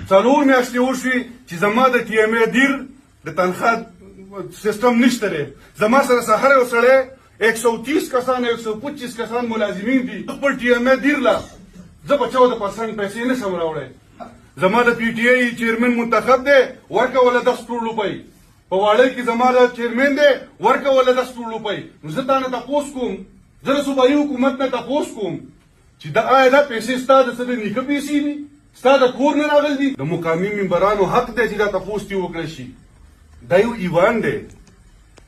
څلور میاشتې وشوې چې زما د ټي ایم ای دیر د تنخواه سیستم نشته دی. زما سره سهار یو سړی 130 کسان 125 کسان ملازمین دي. خپل ټي ایم ای دیر لا زه په 14% پیسې نشم راوړی. زما د پی ټی آی چیرمن منتخب دی ورکوله 10 کروڑ روپۍ. په واړی کې زما د چیرمن دی ورکوله 10 کروڑ روپۍ. نو زه تا نه تپوس کوم، زه د صوبایي حکومت نه تپوس کوم چې دا آیا دا پیسې ستا د څه د نیکه پیسې دي؟ ستا د کور نه راغلي دي؟ د مقامي ممبرانو حق دی چې دا تپوس ترې وکړی شي. دا یو ایوان دی،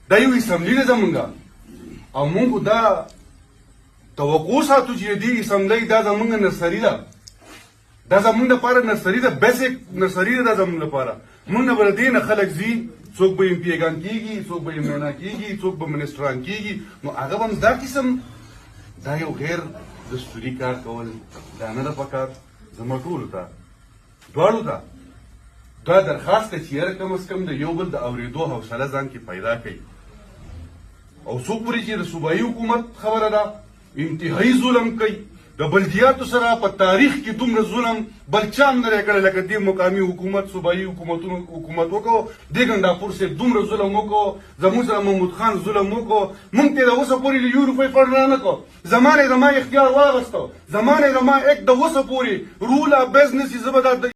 دا یو اسمبلي ده زمونږ، او مونږ دا توقع ساتو چې دې اسمبلۍ دا زمونږ نرسري ده، دا زمونږ لپاره نرسري ده، بیسک نرسري ده زمونږ لپاره. مونږ نه به د دې نه خلک ځي، څوک به ایم پی ګان کېږي، څوک به ایم اینا کېږي، څوک به منسټران کېږي. نو هغه به هم دا قسم دا یو غیر دستوري کار کول دا نه ده پکار. زما ټولو ته دواړو ته دا درخواست دی چې یاره کم از کم د یو بل د اورېدو حوصله ځان کې پیدا کوي. او څو پورې چې د صوبایي حکومت خبره ده انتهایي ظلم کوي. د بلدیاتو سره په تاریخ کې دومره ظلم بل چا هم نه دی کړی لکه دې مقامي حکومت صوبایي حکومت وکړو. دې ګنډاپور صاحب دومره ظلم وکړو، زموږ سره محمود خان ظلم وکړو. موږ ته د اوسه پورې یو روپۍ فنډ رانه کړو. زما نه زما اختیار واغېستو، زما نه زما د اوسه پورې رول آف بزنس یې زه به دا